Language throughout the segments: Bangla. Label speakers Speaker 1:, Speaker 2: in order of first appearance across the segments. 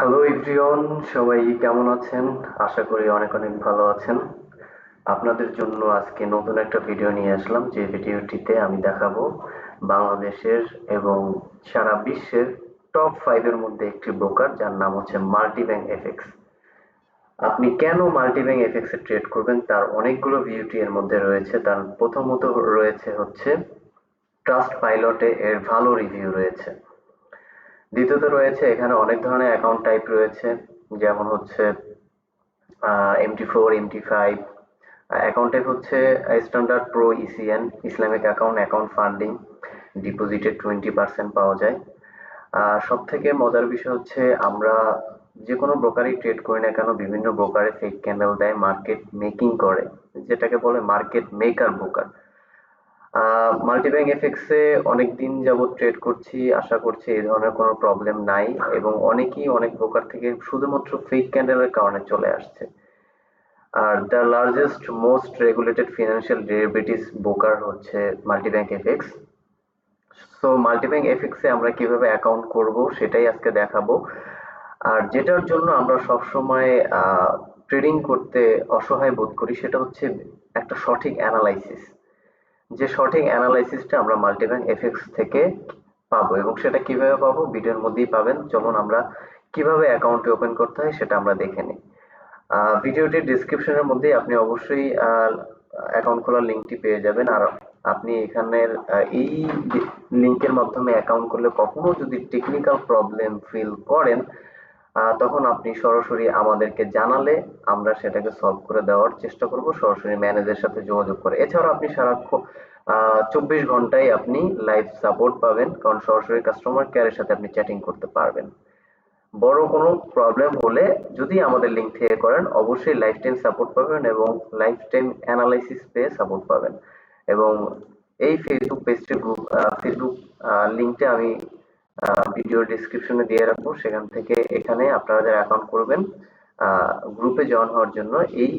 Speaker 1: হ্যালো এভরিওয়ান, সবাই কেমন আছেন? আশা করি অনেক অনেক ভালো আছেন। আপনাদের জন্য আজকে নতুন একটা ভিডিও নিয়ে আসলাম, যে ভিডিওটিতে আমি দেখাবো বাংলাদেশের এবং সারা বিশ্বের টপ 5 এর মধ্যে একটি ব্রোকার যার নাম হচ্ছে মাল্টিব্যাংক এফএক্স। আপনি কেন মাল্টিব্যাংক এফএক্স এ ট্রেড করবেন তার অনেকগুলো বিউটি এর মধ্যে রয়েছে। তার প্রথমত রয়েছে হচ্ছে ট্রাস্ট পাইলটে এর ভালো রিভিউ রয়েছে। দ্বিতীয়ত রয়েছে এখানে অনেক ধরনের অ্যাকাউন্ট টাইপ রয়েছে, যেমন হচ্ছে MT4, MT5। অ্যাকাউন্ট টাইপ হচ্ছে standard, pro, ECN, Islamic account, account funding, ডিপোজিটে 20% পাওয়া যায়। সব থেকে মজার বিষয় হচ্ছে আমরা যে কোনো ব্রোকারই ট্রেড করি না কেন, বিভিন্ন ব্রোকারে ফেক ক্যান্ডেল দেয়, মার্কেট মেকিং করে, যেটাকে বলে মার্কেট মেকার ব্রোকার। মাল্টিব্যাংক এফএক্সে অনেকদিন যাবত ট্রেড করছি, আশা করছি এই ধরনের কোনো প্রবলেম নাই, এবং অনেকেই অনেক ব্রোকার থেকে শুধুমাত্র ফেক ক্যান্ডেলের কারণে চলে আসছে। Are the largest most regulated financial derivatives broker হচ্ছে মাল্টিব্যাংক এফএক্স। সো মাল্টিব্যাংক এফএক্স এ আমরা কিভাবে অ্যাকাউন্ট করব সেটাই আজকে দেখাবো। আর যেটার জন্য আমরা সবসময় ট্রেডিং করতে অসহায় বোধ করি সেটা হচ্ছে একটা সঠিক অ্যানালাইসিস। যে সঠিক অ্যানালাইসিসটা আমরা মাল্টিব্যাংক এফএক্স থেকে পাবো, এবং সেটা কিভাবে পাবো ভিডিওর মধ্যেই পাবেন। চলুন আমরা কিভাবে অ্যাকাউন্ট ওপেন করতে হয় সেটা আমরা দেখে নিই। ভিডিওটির ডেসক্রিপশনের মধ্যে আপনি অবশ্যই অ্যাকাউন্ট খোলার লিঙ্কটি পেয়ে যাবেন। আর আপনি এখানের এই লিঙ্কের মাধ্যমে অ্যাকাউন্ট করলে কখনো যদি টেকনিক্যাল প্রবলেম ফিল করেন, তখন আপনি সরাসরি আমাদেরকে জানালে আমরা সেটাকে সলভ করে দেওয়ার চেষ্টা করব, সরাসরি ম্যানেজারের সাথে যোগাযোগ করে। এছাড়াও আপনি সারাক্ষণ 24 ঘন্টায় আপনি লাইভ সাপোর্ট পাবেন, কারণ সরাসরি কাস্টমার কেয়ারের সাথে আপনি চ্যাটিং করতে পারবেন। বড় কোনো প্রবলেম হলে যদি আমাদের লিঙ্ক থেকে করেন, অবশ্যই লাইফ টাইম সাপোর্ট পাবেন এবং লাইফ টাইম অ্যানালাইসিস পেয়ে সাপোর্ট পাবেন। এবং এই ফেসবুক পেজটির ফেসবুক লিঙ্কটা আমি ভিডিও ডিসক্রিপশনে দিয়ে রাখবো, সেখান থেকে এখানে আপনারা যারা অ্যাকাউন্ট করবেন গ্রুপে জয়েন হওয়ার জন্য এই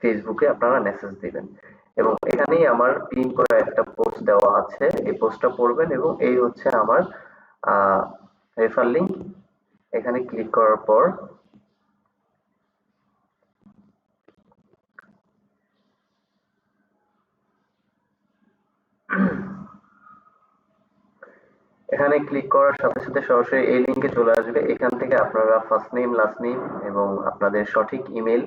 Speaker 1: ফেসবুকে আপনারা মেসেজ দিবেন, এবং এখানেই আমার পিন করে একটা পোস্ট দেওয়া আছে, এই পোস্টটা পড়বেন এবং এই হচ্ছে আমার রেফার লিঙ্ক। এখানে ক্লিক করার পর এখানে ক্লিক করার সাথে সাথে সরাসরি এই লিঙ্কে চলে আসবে। এখান থেকে আপনারা ফার্স্ট নেম, লাস্ট নেম এবং আপনাদের সঠিক ইমেল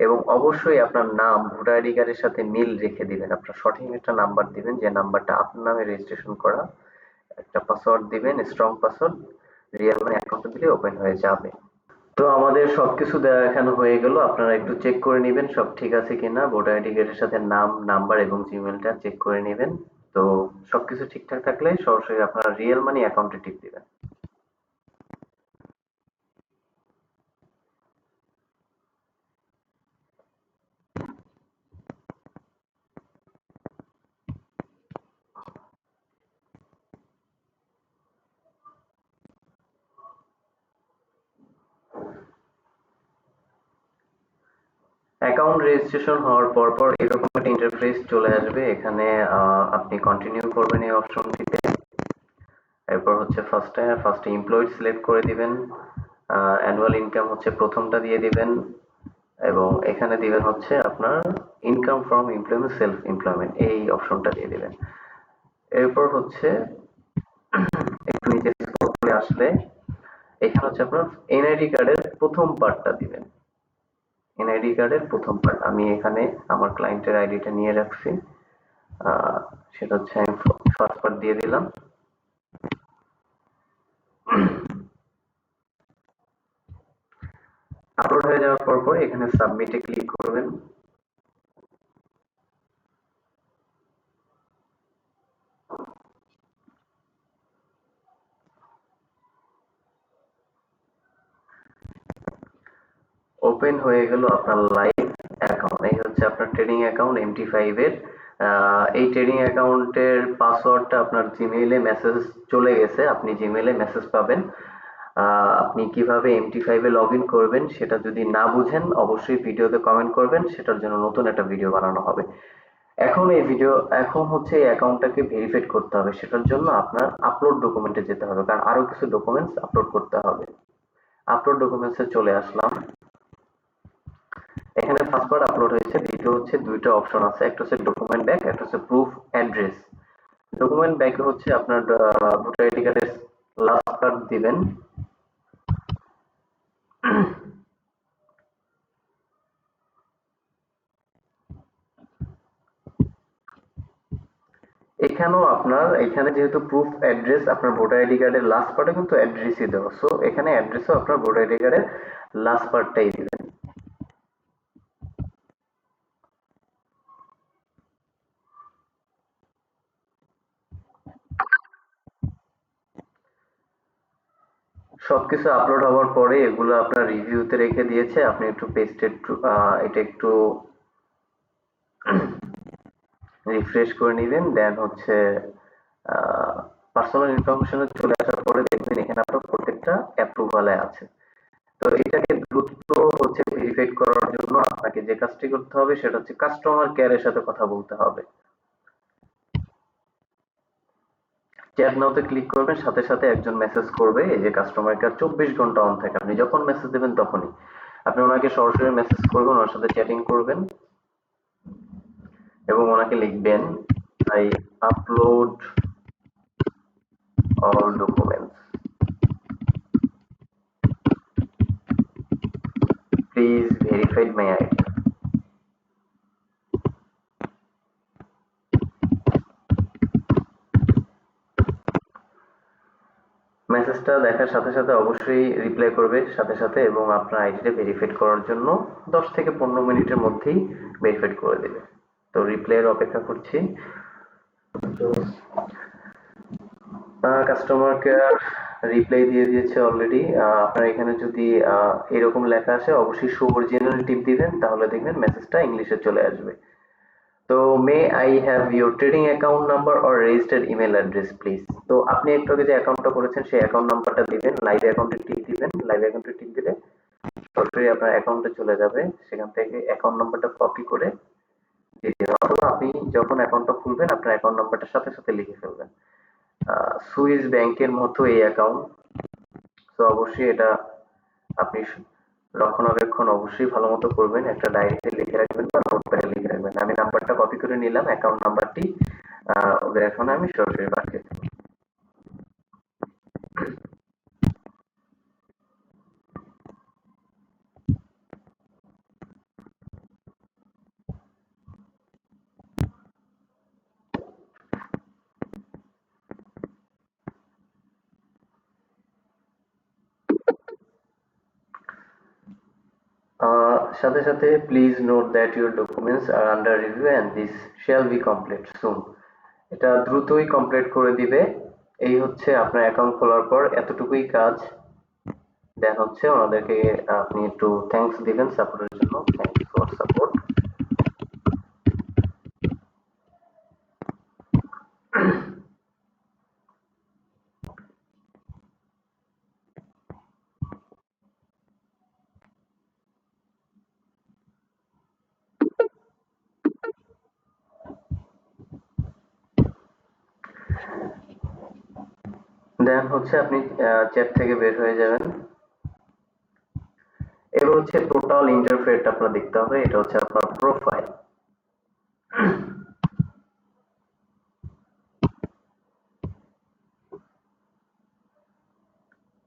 Speaker 1: এবং অবশ্যই আপনার নাম ভোটার আইডি কার্ডের সাথে মিল রেখে দিবেন। আপনার সঠিক একটা নাম্বার দিবেন, যে নাম্বারটা আপনার নামে রেজিস্ট্রেশন করা। একটা পাসওয়ার্ড দিবেন, strong password. Real money account দিলে ওপেন হয়ে যাবে। তো আমাদের সবকিছু দেখানো হয়ে গেল, আপনারা একটু চেক করে নেবেন সব ঠিক আছে কিনা। ভোটার আইডি কার্ডের সাথে নাম, নাম্বার এবং জিমেলটা চেক করে নেবেন। তো সবকিছু ঠিকঠাক থাকলে সরাসরি আপনারা রিয়েল মানি অ্যাকাউন্টে টিপ দিবেন। অ্যাকাউন্ট রেজিস্ট্রেশন হওয়ার পর এরকম একটা ইন্টারফেস চলে আসবে। এখানে আপনি কন্টিনিউ করবেন এই অপশনটিতে। এরপর হচ্ছে ফার্স্টে এমপ্লয়েড সিলেক্ট করে দিবেন। অ্যানুয়াল ইনকাম হচ্ছে প্রথমটা দিয়ে দিবেন, এবং এখানে দিবেন হচ্ছে আপনার income from employment, self employment, এই অপশনটা দিয়ে দিবেন। এরপর হচ্ছে একটু নিচে স্ক্রল করে আসলে এখানে হচ্ছে আপনার এনআইডি কার্ডের প্রথম পার্টটা দিবেন। এনআইডি কার্ডের প্রথম পার্ট আমি এখানে আমার ক্লায়েন্টের আইডিটা নিয়ে রাখছি। আহ, সেটা হচ্ছে আমি ফার্স্ট পার্ট দিয়ে দিলাম। আপলোড হয়ে যাওয়ার পর এখানে সাবমিটে ক্লিক করবেন। ওপেন হয়ে গেল আপনার লাইভ অ্যাকাউন্ট। এই হচ্ছে আপনার ট্রেডিং অ্যাকাউন্ট MT5 এর। এই ট্রেডিং অ্যাকাউন্টের পাসওয়ার্ডটা আপনার জিমেইলে মেসেজ চলে গেছে, আপনি জিমেইলে মেসেজ পাবেন। আপনি কিভাবে MT5 এ লগ ইন করবেন সেটা যদি না বুঝেন অবশ্যই ভিডিওতে কমেন্ট করবেন, সেটার জন্য নতুন একটা ভিডিও বানানো হবে। এখন হচ্ছে এই অ্যাকাউন্টটাকে ভেরিফাইড করতে হবে, সেটার জন্য আপনার আপলোড ডকুমেন্টে যেতে হবে, কারণ আরো কিছু ডকুমেন্টস আপলোড করতে হবে। আপলোড ডকুমেন্টসে চলে আসলাম। এখানে ফার্স্ট পার্ট আপলোড হয়েছে, দ্বিতীয় হচ্ছে দুইটা অপশন আছে, একটা হচ্ছে ডকুমেন্ট ব্যাক, একটা হচ্ছে প্রুফ অ্যাড্রেস। ডকুমেন্ট ব্যাকে হচ্ছে আপনার ভোটার আইডি কার্ডের লাস্ট পার্ট দিবেন। এখানেও আপনার এখানে যেহেতু প্রুফ অ্যাড্রেস, আপনার ভোটার আইডি কার্ডের লাস্ট পার্টে কিন্তু অ্যাড্রেসই দেওয়া, সো এখানে অ্যাড্রেসও আপনার ভোটার আইডি কার্ডের লাস্ট পার্টটাই দিবেন। সবকিছু আপলোড হওয়ার পরে এগুলো আপনার রিভিউতে রেখে দিয়েছে, আপনি একটু পেস্টেড এটা একটু রিফ্রেশ করে নেবেন, দেন হচ্ছে পার্সোনাল ইনফরমেশনে চলে আসার পরে দেখবেন এখানে আপনার প্রত্যেকটা অ্যাপ্রুভালে আছে। তো এটাকে দ্রুত হচ্ছে ভেরিফাই করার জন্য আপনাকে যে কাজটি করতে হবে সেটা হচ্ছে কাস্টমার কেয়ারের সাথে কথা বলতে হবে। চ্যাট নাওতে ক্লিক করবেন, সাথে সাথে একজন মেসেজ করবে, এই যে কাস্টমার কেয়ার 24 ঘন্টা অন থাকে, আপনি যখন মেসেজ দেবেন তখনই আপনি ওনাকে সরাসরি মেসেজ করবেন, ওনার সাথে চ্যাটিং করবেন এবং ওনাকে লিখবেন, I upload all documents, please verified my ID. মেসেজটা দেখার সাথে সাথে অবশ্যই রিপ্লাই করবে সাথে সাথে, এবং আপনার আইডিটা ভেরিফাইড করার জন্য 10 থেকে 15 মিনিটের মধ্যেই ভেরিফাইড করে দেবে। তো রিপ্লাইয়ের অপেক্ষা করছি। কাস্টমার কেয়ার রিপ্লাই দিয়ে দিয়েছে অলরেডি। আপনার এখানে যদি এরকম লেখা আসে অবশ্যই শো অরিজিনাল টিপ দিবেন, তাহলে দেখবেন মেসেজটা ইংলিশে চলে আসবে। তো may I have your trading account number or registered email address please. তো আপনি একটু আগে যে অ্যাকাউন্টটা করেছেন সেই অ্যাকাউন্ট নাম্বারটা দিবেন, লাইভ অ্যাকাউন্টে টিপ দিবেন, লাইভ অ্যাকাউন্টে টিপ দিলে সরাসরি আপনার অ্যাকাউন্টে চলে যাবে, সেখান থেকে অ্যাকাউন্ট নাম্বারটা কপি করে দিয়ে দিবেন, অথবা আপনি যখন অ্যাকাউন্টটা খুলবেন আপনার অ্যাকাউন্ট নাম্বারটা সাথে সাথে লিখে ফেলবেন। সুইস ব্যাংকের মতো এই অ্যাকাউন্ট, তো অবশ্যই এটা আপনি রক্ষণাবেক্ষণ অবশ্যই ভালো মতো করবেন, একটা ডায়েরিতে লিখে রাখবেন বা নোটপ্যাডে লিখে রাখবেন। আমি নাম্বারটা কপি করে নিলাম, অ্যাকাউন্ট নাম্বারটি ওদের এখন আমি সরাসরি পাঠিয়ে দেবো। সাথে সাথে please note that your documents are under review and this shall be complete soon. এটা দ্রুতই কমপ্লিট করে দিবে। এই হচ্ছে আপনার অ্যাকাউন্ট খোলার পর এতটুকুই কাজ। দেন হচ্ছে ওনাদেরকে আপনি একটু থ্যাঙ্কস দিবেন সাপোর্টের জন্য, থ্যাঙ্কস ফর সাপোর্ট। দেন হচ্ছে আপনি চ্যাট থেকে বের হয়ে যাবেন। এবার হচ্ছে টোটাল ইন্টারফেসটা আপনার দেখতে হবে, এটা হচ্ছে আপনার প্রোফাইল।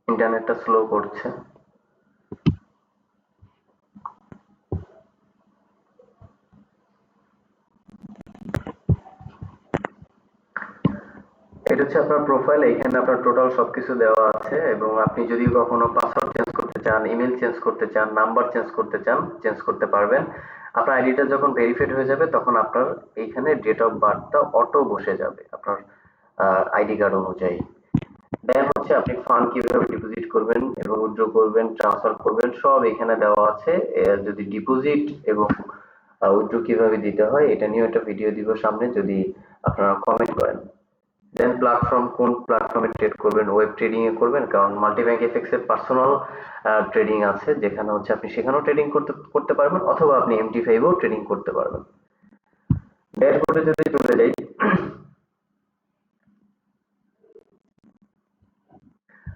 Speaker 1: ইন্টারনেটটা স্লো করছে। এটা হচ্ছে আপনার প্রোফাইল, এখানে আপনার টোটাল সবকিছু দেওয়া আছে, এবং আপনি যদি কখনো পাসওয়ার্ড চেঞ্জ করতে চান, ইমেল চেঞ্জ করতে চান, নাম্বার চেঞ্জ করতে চান, চেঞ্জ করতে পারবেন। আপনার আইডিটা যখন ভেরিফাইড হয়ে যাবে তখন আপনার এইখানে ডেট অফ বার্থটা অটো বসে যাবে আপনার আইডি কার্ড অনুযায়ী। দেন হচ্ছে আপনি ফান্ড কিভাবে ডিপোজিট করবেন এবং উইথড্র করবেন, ট্রান্সফার করবেন, সব এখানে দেওয়া আছে। যদি ডিপোজিট এবং উইথড্র কিভাবে দিতে হয় এটা নিয়ে একটা ভিডিও দিব সামনে, যদি আপনারা কমেন্ট করেন। দেন প্ল্যাটফর্ম, কোন প্ল্যাটফর্মে ট্রেড করবেন, ওয়েব ট্রেডিং এ করবেন, কারণ মাল্টিব্যাংক এফএক্স এর পার্সোনাল ট্রেডিং আছে যেখানে হচ্ছে আপনি সেখানেও ট্রেডিং করতে করতে পারবেন, অথবা আপনি MT5 এও ট্রেডিং করতে পারবেন। ড্যাশবোর্ডে যদি চলে যাই,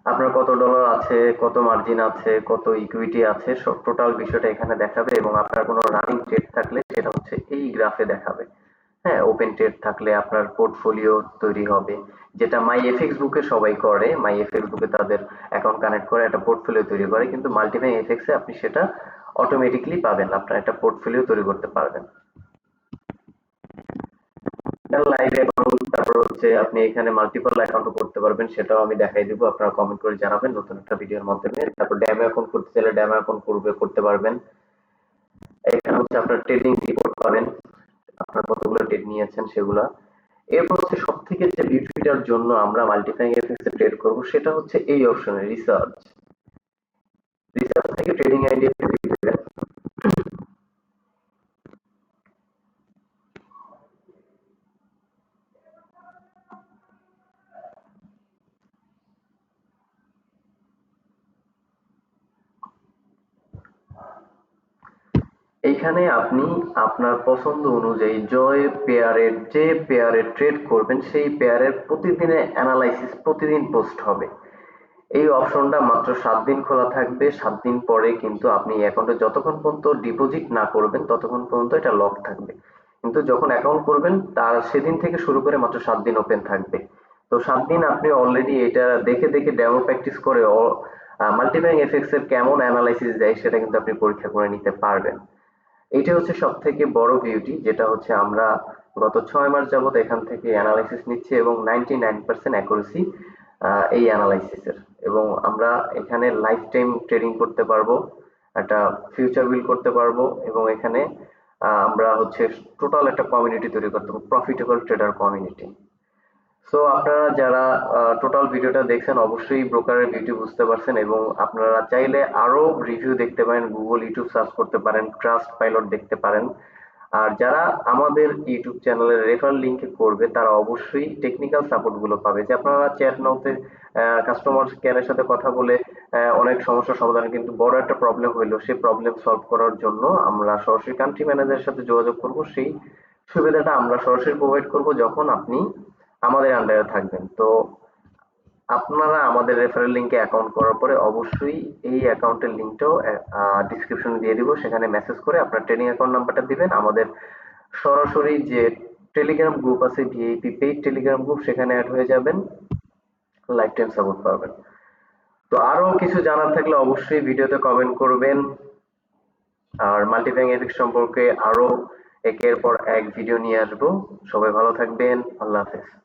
Speaker 1: আপনার কত ডলার আছে, কত মার্জিন আছে, কত ইকুইটি আছে, সব টোটাল বিষয়টা এখানে দেখাবে এবং আপনার কোনো রানিং ট্রেড থাকলে সেটা হচ্ছে এই গ্রাফে দেখাবে। হ্যাঁ, ওপেন ট্রেড থাকলে আপনার পোর্টফোলিও তৈরি হবে, যেটা মাই এফএক্স বুকে সবাই করে। মাই এফএক্স বুকে তাদের অ্যাকাউন্ট কানেক্ট করে একটা পোর্টফোলিও তৈরি করে, কিন্তু মাল্টিপ্যাক এফএক্স এ আপনি সেটা অটোমেটিকলি পাবেন, আপনার একটা পোর্টফোলিও তৈরি করতে পারবেন। লাইভ অ্যাকাউন্ট, তারপর হচ্ছে আপনি এখানে মাল্টিপল অ্যাকাউন্টও করতে পারবেন, সেটাও আমি দেখাই দিব, আপনারা কমেন্ট করে জানাবেন নতুন একটা ভিডিওর মাধ্যমে। তারপর ড্যামো অ্যাকাউন্ট করতে চাইলে ড্যামো অ্যাকাউন্ট করতে পারবেন। এখানে হচ্ছে আপনার ট্রেডিং রিপোর্ট পাবেন, আপনার কতগুলো ট্রেড নিয়েছেন সেগুলা। এরপর হচ্ছে সব থেকে যে বিউটিটার জন্য আমরা মাল্টিপ্লাইং এফএক্স এ ট্রেড করব সেটা হচ্ছে এই অপশনে রিসার্চ। রিসার্চ থেকে ট্রেডিং আইডিয়া দিবেন। এইখানে আপনি আপনার পছন্দ অনুযায়ী যে পেয়ারে ট্রেড করবেন সেই পেয়ারের প্রতিদিনের অ্যানালাইসিস প্রতিদিন পোস্ট হবে। এই অপশনটা মাত্র 7 দিন খোলা থাকবে। 7 দিন পরে কিন্তু আপনি অ্যাকাউন্টে যতক্ষণ পর্যন্ত ডিপোজিট না করবেন ততক্ষণ পর্যন্ত এটা লক থাকবে। কিন্তু যখন অ্যাকাউন্ট করবেন তার সেদিন থেকে শুরু করে মাত্র 7 দিন ওপেন থাকবে। তো 7 দিন আপনি অলরেডি এটা দেখে দেখে ডেমো প্র্যাকটিস করে মাল্টিপ্যাং এফএক্স এর কেমন অ্যানালাইসিস দেয় সেটা কিন্তু আপনি পরীক্ষা করে নিতে পারবেন। এটা হচ্ছে সব থেকে বড় বিউটি, যেটা হচ্ছে আমরা গত 6 মাস যাবত এখান থেকে অ্যানালাইসিস নিচ্ছি এবং 99% অ্যাকুরেসি এই অ্যানালাইসিসের। এবং আমরা এখানে লাইফ টাইম ট্রেডিং করতে পারবো, একটা ফিউচার বিল্ড করতে পারবো এবং এখানে আমরা হচ্ছে টোটাল একটা কমিউনিটি তৈরি করতে পারবো, প্রফিটেবল ট্রেডার কমিউনিটি। সো আপনারা যারা টোটাল ভিডিওটা দেখছেন অবশ্যই ব্রোকারের বিউটি বুঝতে পারছেন এবং আপনারা চাইলে আরো রিভিউ দেখতে পারেন, গুগল ইউটিউব সার্চ করতে পারেন, ট্রাস্ট পাইলট দেখতে পারেন। আর যারা আমাদের ইউটিউব চ্যানেলের রেফার লিংকে করবে তারা অবশ্যই টেকনিক্যাল সাপোর্ট গুলো পাবে, যে আপনারা চ্যাট নাওতে কাস্টমার কেয়ারের সাথে কথা বলে অনেক সমস্যার সমাধান, কিন্তু বড় একটা প্রবলেম হইলো সেই প্রবলেম সলভ করার জন্য আমরা সরাসরি কান্ট্রি ম্যানেজারের সাথে যোগাযোগ করব। সেই সুবিধাটা আমরা সরাসরি প্রোভাইড করব যখন আপনি আমাদের আন্ডারে থাকবেন। তো আপনারা আমাদের রেফারেল লিংকে অ্যাকাউন্ট করার পরে অবশ্যই এই অ্যাকাউন্টের লিংকটাও ডিসক্রিপশনে দিয়ে দিব, সেখানে মেসেজ করে আপনার ট্রেডিং অ্যাকাউন্ট নাম্বারটা দিবেন। আমাদের সরাসরি যে টেলিগ্রাম গ্রুপ আছে, ভিআইপি পেইড টেলিগ্রাম গ্রুপ, সেখানে অ্যাড হয়ে যাবেন, লাইফ টাইম সাপোর্ট পাবেন। তো আরো কিছু জানার থাকলে অবশ্যই ভিডিওতে কমেন্ট করবেন। আর মাল্টিপ্যাং এফএক্স সম্পর্কে আরো একের পর এক ভিডিও নিয়ে আসবো। সবাই ভালো থাকবেন, আল্লাহ হাফেজ।